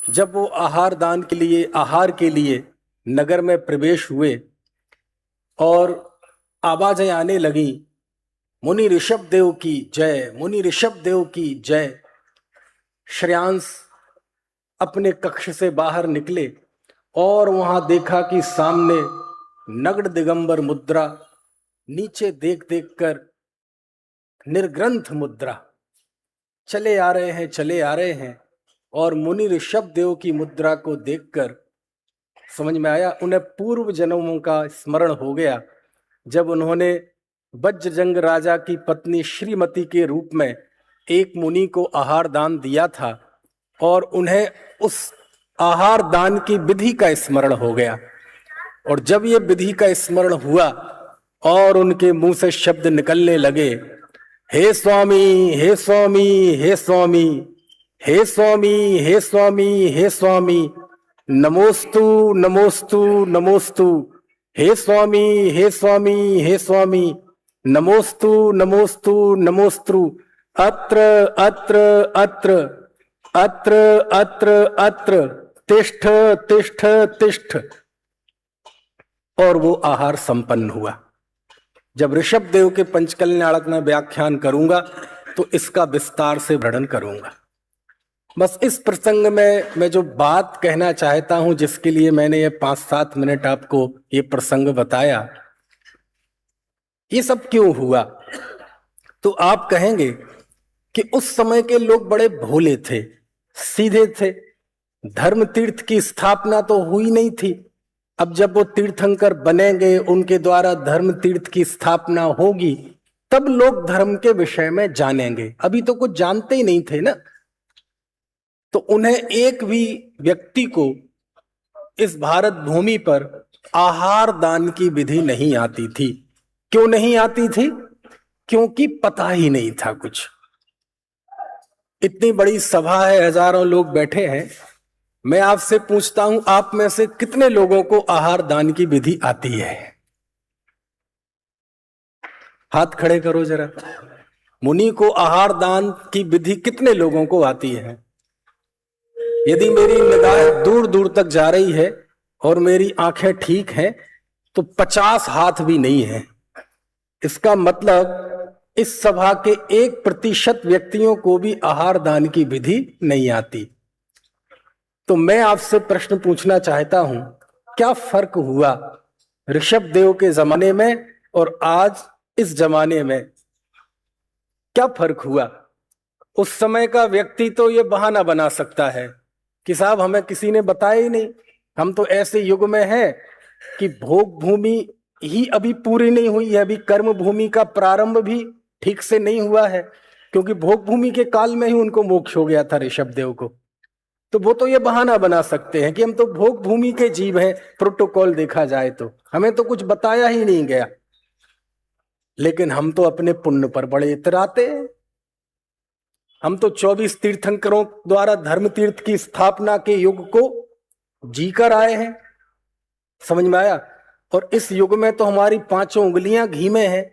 जब वो आहार दान के लिए, आहार के लिए नगर में प्रवेश हुए और आवाजें आने लगी, मुनि ऋषभ देव की जय, मुनि ऋषभ देव की जय। श्रेयांश अपने कक्ष से बाहर निकले और वहां देखा कि सामने नग्न दिगंबर मुद्रा, नीचे देख देख कर निर्ग्रंथ मुद्रा, चले आ रहे हैं, चले आ रहे हैं। और मुनि ऋषभ देव की मुद्रा को देखकर समझ में आया, उन्हें पूर्व जन्मों का स्मरण हो गया, जब उन्होंने वज्रजंग राजा की पत्नी श्रीमती के रूप में एक मुनि को आहार दान दिया था और उन्हें उस आहार दान की विधि का स्मरण हो गया। और जब ये विधि का स्मरण हुआ और उनके मुंह से शब्द निकलने लगे, हे स्वामी, हे स्वामी, हे स्वामी, हे स्वामी, हे स्वामी, हे स्वामी, नमोस्तु नमोस्तु नमोस्तु, हे स्वामी, हे स्वामी, हे स्वामी, नमोस्तु नमोस्तु नमोस्तु, अत्र अत्र अत्र अत्र अत्र अत्र, तिष्ठ तिष्ठ तिष्ठ। और वो आहार संपन्न हुआ। जब ऋषभ देव के पंचकल्याणक में व्याख्यान करूंगा तो इसका विस्तार से वर्णन करूंगा। बस इस प्रसंग में मैं जो बात कहना चाहता हूं, जिसके लिए मैंने ये 5-7 मिनट आपको ये प्रसंग बताया, ये सब क्यों हुआ, तो आप कहेंगे कि उस समय के लोग बड़े भोले थे, सीधे थे। धर्म तीर्थ की स्थापना तो हुई नहीं थी। अब जब वो तीर्थंकर बनेंगे, उनके द्वारा धर्म तीर्थ की स्थापना होगी, तब लोग धर्म के विषय में जानेंगे। अभी तो कुछ जानते ही नहीं थे ना। तो उन्हें एक भी व्यक्ति को इस भारत भूमि पर आहार दान की विधि नहीं आती थी। क्यों नहीं आती थी? क्योंकि पता ही नहीं था कुछ। इतनी बड़ी सभा है, हजारों लोग बैठे हैं, मैं आपसे पूछता हूं, आप में से कितने लोगों को आहार दान की विधि आती है? हाथ खड़े करो जरा। मुनि को आहार दान की विधि कितने लोगों को आती है? यदि मेरी निगाह दूर दूर तक जा रही है और मेरी आंखें ठीक हैं तो 50 हाथ भी नहीं है। इसका मतलब इस सभा के 1% व्यक्तियों को भी आहार दान की विधि नहीं आती। तो मैं आपसे प्रश्न पूछना चाहता हूं, क्या फर्क हुआ ऋषभ देव के जमाने में और आज इस जमाने में? क्या फर्क हुआ? उस समय का व्यक्ति तो ये बहाना बना सकता है कि साहब हमें किसी ने बताया ही नहीं, हम तो ऐसे युग में हैं कि भोग भूमि ही अभी पूरी नहीं हुई है, अभी कर्म भूमि का प्रारंभ भी ठीक से नहीं हुआ है, क्योंकि भोग भूमि के काल में ही उनको मोक्ष हो गया था ऋषभ देव को। तो वो तो ये बहाना बना सकते हैं कि हम तो भोग भूमि के जीव हैं, प्रोटोकॉल देखा जाए तो हमें तो कुछ बताया ही नहीं गया। लेकिन हम तो अपने पुण्य पर बड़े इतराते हैं। हम तो 24 तीर्थंकरों द्वारा धर्म तीर्थ की स्थापना के युग को जीकर आए हैं। समझ में आया? और इस युग में तो हमारी 5 उंगलियां घी में हैं,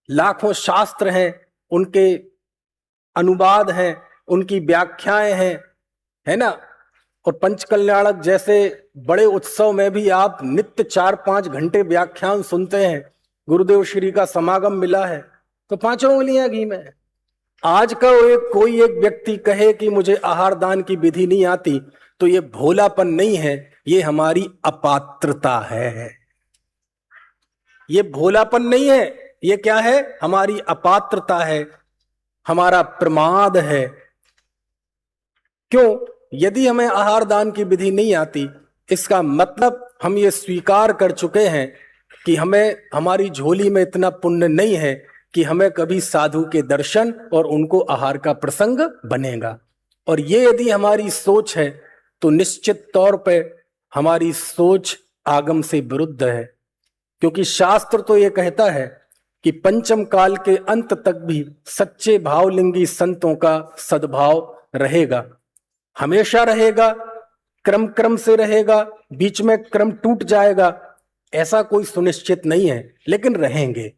लाखों शास्त्र हैं, उनके अनुवाद हैं, उनकी व्याख्याएं हैं, है ना। और पंचकल्याणक जैसे बड़े उत्सव में भी आप नित्य 4-5 घंटे व्याख्यान सुनते हैं, गुरुदेव श्री का समागम मिला है, तो 5 उंगलियां घी में है। आज का कोई एक व्यक्ति कहे कि मुझे आहार दान की विधि नहीं आती, तो ये भोलापन नहीं है, ये हमारी अपात्रता है। ये भोलापन नहीं है, ये क्या है? हमारी अपात्रता है, हमारा प्रमाद है। क्यों? यदि हमें आहार दान की विधि नहीं आती, इसका मतलब हम ये स्वीकार कर चुके हैं कि हमारी झोली में इतना पुण्य नहीं है कि हमें कभी साधु के दर्शन और उनको आहार का प्रसंग बनेगा। और ये यदि हमारी सोच है तो निश्चित तौर पे हमारी सोच आगम से विरुद्ध है। क्योंकि शास्त्र तो ये कहता है कि पंचम काल के अंत तक भी सच्चे भावलिंगी संतों का सद्भाव रहेगा, हमेशा रहेगा, क्रम क्रम से रहेगा, बीच में क्रम टूट जाएगा, ऐसा कोई सुनिश्चित नहीं है, लेकिन रहेंगे।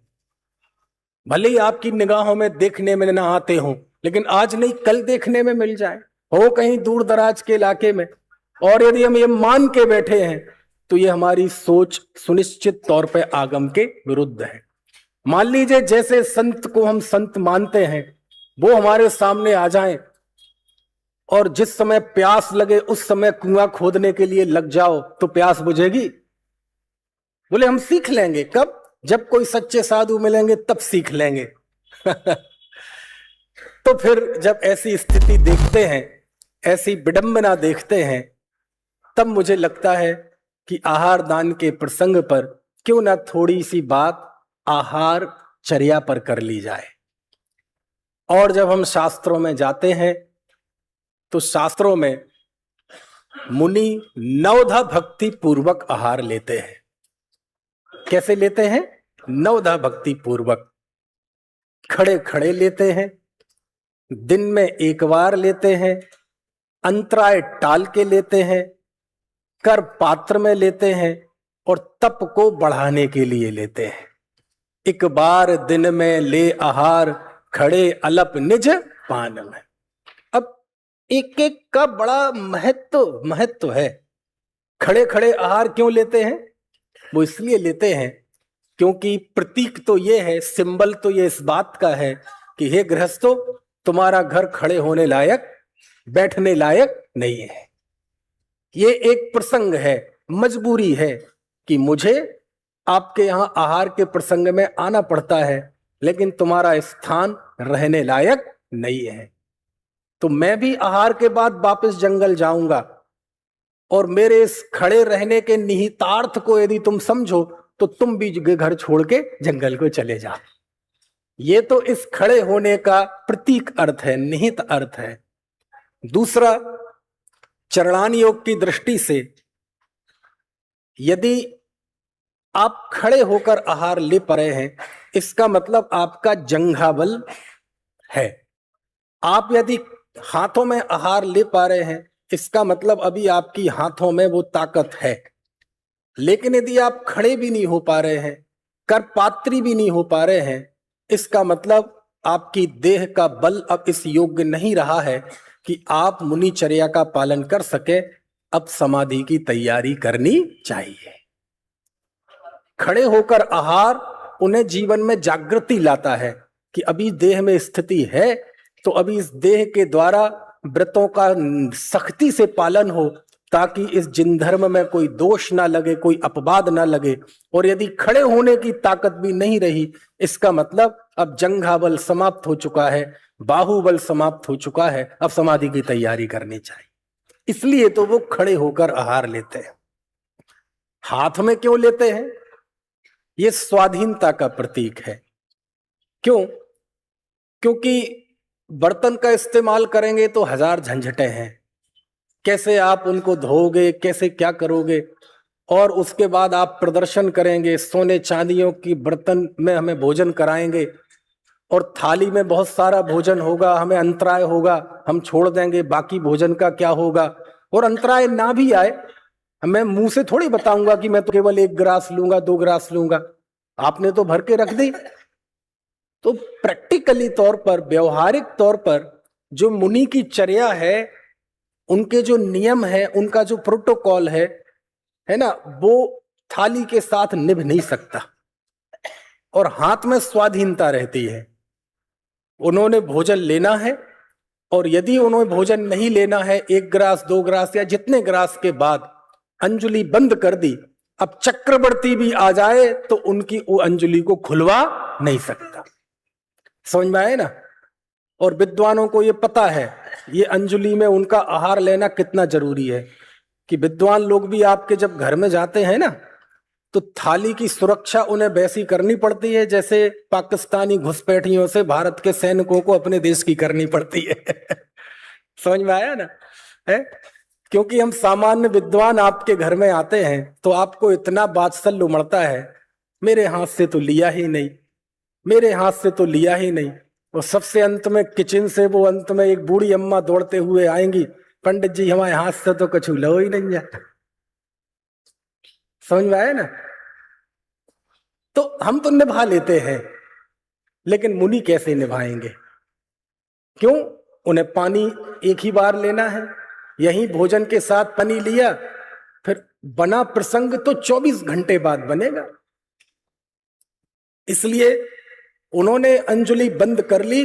भले ही आपकी निगाहों में देखने में ना आते हो, लेकिन आज नहीं कल देखने में मिल जाए। हो कहीं दूर दराज के इलाके में, और यदि हम ये मान के बैठे हैं तो ये हमारी सोच सुनिश्चित तौर पे आगम के विरुद्ध है। मान लीजिए जैसे संत को हम संत मानते हैं, वो हमारे सामने आ जाएं और जिस समय प्यास लगे उस समय कुआं खोदने के लिए लग जाओ, तो प्यास बुझेगी? बोले हम सीख लेंगे। कब? जब कोई सच्चे साधु मिलेंगे तब सीख लेंगे। तो फिर जब ऐसी स्थिति देखते हैं, ऐसी विडंबना देखते हैं, तब मुझे लगता है कि आहार दान के प्रसंग पर क्यों ना थोड़ी सी बात आहार चर्या पर कर ली जाए। और जब हम शास्त्रों में जाते हैं तो शास्त्रों में मुनि नवधा भक्ति पूर्वक आहार लेते हैं। कैसे लेते हैं? नवधा भक्ति पूर्वक। खड़े खड़े लेते हैं, दिन में एक बार लेते हैं, अंतराय टाल के लेते हैं, कर पात्र में लेते हैं और तप को बढ़ाने के लिए लेते हैं। एक बार दिन में ले आहार, खड़े अलप निज पान में। अब एक एक का बड़ा महत्व है। खड़े खड़े आहार क्यों लेते हैं? वो इसलिए लेते हैं क्योंकि प्रतीक तो ये है, सिंबल तो ये इस बात का है कि हे गृहस्थो, तुम्हारा घर खड़े होने लायक, बैठने लायक नहीं है। ये एक प्रसंग है, मजबूरी है कि मुझे आपके यहां आहार के प्रसंग में आना पड़ता है, लेकिन तुम्हारा स्थान रहने लायक नहीं है। तो मैं भी आहार के बाद वापस जंगल जाऊंगा, और मेरे इस खड़े रहने के निहितार्थ को यदि तुम समझो तो तुम भी घर छोड़ के जंगल को चले जाओ। ये तो इस खड़े होने का प्रतीक अर्थ है, निहित अर्थ है। दूसरा, चरणान योग की दृष्टि से यदि आप खड़े होकर आहार ले पा रहे हैं, इसका मतलब आपका जंघाबल है। आप यदि हाथों में आहार ले पा रहे हैं, इसका मतलब अभी आपकी हाथों में वो ताकत है। लेकिन यदि आप खड़े भी नहीं हो पा रहे हैं, करपात्री भी नहीं हो पा रहे हैं, इसका मतलब आपकी देह का बल अब इस योग्य नहीं रहा है कि आप मुनिचर्या का पालन कर सके। अब समाधि की तैयारी करनी चाहिए। खड़े होकर आहार उन्हें जीवन में जागृति लाता है कि अभी देह में स्थिति है, तो अभी इस देह के द्वारा व्रतों का सख्ती से पालन हो, ताकि इस जिन धर्म में कोई दोष ना लगे, कोई अपवाद ना लगे। और यदि खड़े होने की ताकत भी नहीं रही, इसका मतलब अब जंघा बल समाप्त हो चुका है, बाहुबल समाप्त हो चुका है, अब समाधि की तैयारी करनी चाहिए। इसलिए तो वो खड़े होकर आहार लेते हैं। हाथ में क्यों लेते हैं? ये स्वाधीनता का प्रतीक है। क्यों? क्योंकि बर्तन का इस्तेमाल करेंगे तो हजार झंझटें हैं। कैसे आप उनको धोगे, कैसे क्या करोगे, और उसके बाद आप प्रदर्शन करेंगे, सोने चांदियों की बर्तन में हमें भोजन कराएंगे, और थाली में बहुत सारा भोजन होगा, हमें अंतराय होगा, हम छोड़ देंगे, बाकी भोजन का क्या होगा? और अंतराय ना भी आए, मैं मुंह से थोड़ी बताऊंगा कि मैं तो केवल 1 गिलास लूंगा, 2 गिलास लूंगा, आपने तो भर के रख दी। तो प्रैक्टिकली तौर पर, व्यवहारिक तौर पर जो मुनि की चर्या है, उनके जो नियम है, उनका जो प्रोटोकॉल है ना, वो थाली के साथ निभ नहीं सकता। और हाथ में स्वाधीनता रहती है। उन्होंने भोजन लेना है, और यदि उन्होंने भोजन नहीं लेना है, 1 गिलास 2 गिलास या जितने गिलास के बाद अंजुलि बंद कर दी, अब चक्रवर्ती भी आ जाए तो उनकी वो अंजुलि को खुलवा नहीं सकता। समझ में आए ना? और विद्वानों को ये पता है, ये अंजुलि में उनका आहार लेना कितना जरूरी है, कि विद्वान लोग भी आपके जब घर में जाते हैं ना, तो थाली की सुरक्षा उन्हें वैसी करनी पड़ती है जैसे पाकिस्तानी घुसपैठियों से भारत के सैनिकों को अपने देश की करनी पड़ती है। समझ में आया ना? है? क्योंकि हम सामान्य विद्वान आपके घर में आते हैं तो आपको इतना वात्सल्य उमड़ता है, मेरे हाथ से तो लिया ही नहीं, मेरे हाथ से तो लिया ही नहीं। और सबसे अंत में किचन से वो अंत में एक बूढ़ी अम्मा दौड़ते हुए आएंगी, पंडित जी हमारे हाथ से तो कुछ लो ही नहीं है। समझ में आया ना? तो हम तो निभा लेते हैं, लेकिन मुनि कैसे निभाएंगे? क्यों? उन्हें पानी एक ही बार लेना है, यही भोजन के साथ पानी लिया, फिर बना प्रसंग तो 24 घंटे बाद बनेगा। इसलिए उन्होंने अंजलि बंद कर ली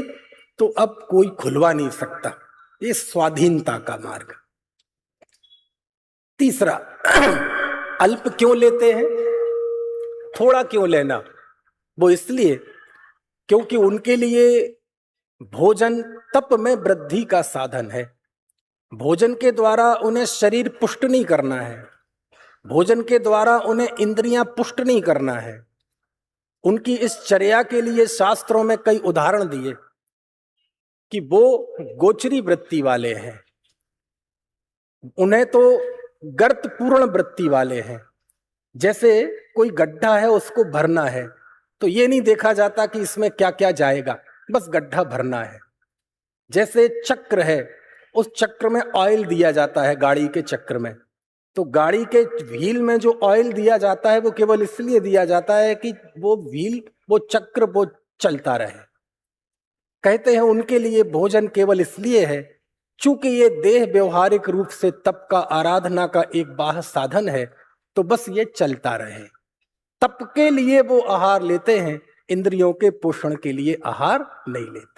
तो अब कोई खुलवा नहीं सकता। ये स्वाधीनता का मार्ग। तीसरा, अल्प क्यों लेते हैं, थोड़ा क्यों लेना? वो इसलिए क्योंकि उनके लिए भोजन तप में वृद्धि का साधन है। भोजन के द्वारा उन्हें शरीर पुष्ट नहीं करना है, भोजन के द्वारा उन्हें इंद्रियां पुष्ट नहीं करना है। उनकी इस चर्या के लिए शास्त्रों में कई उदाहरण दिए कि वो गोचरी वृत्ति वाले हैं, उन्हें तो गर्त पूर्ण वृत्ति वाले हैं। जैसे कोई गड्ढा है, उसको भरना है तो ये नहीं देखा जाता कि इसमें क्या क्या जाएगा, बस गड्ढा भरना है। जैसे चक्र है, उस चक्र में ऑयल दिया जाता है गाड़ी के चक्र में, तो गाड़ी के व्हील में जो ऑयल दिया जाता है वो केवल इसलिए दिया जाता है कि वो व्हील, वो चक्र वो चलता रहे। कहते हैं उनके लिए भोजन केवल इसलिए है चूंकि ये देह व्यवहारिक रूप से तप का, आराधना का एक बाह्य साधन है, तो बस ये चलता रहे। तप के लिए वो आहार लेते हैं, इंद्रियों के पोषण के लिए आहार नहीं लेते।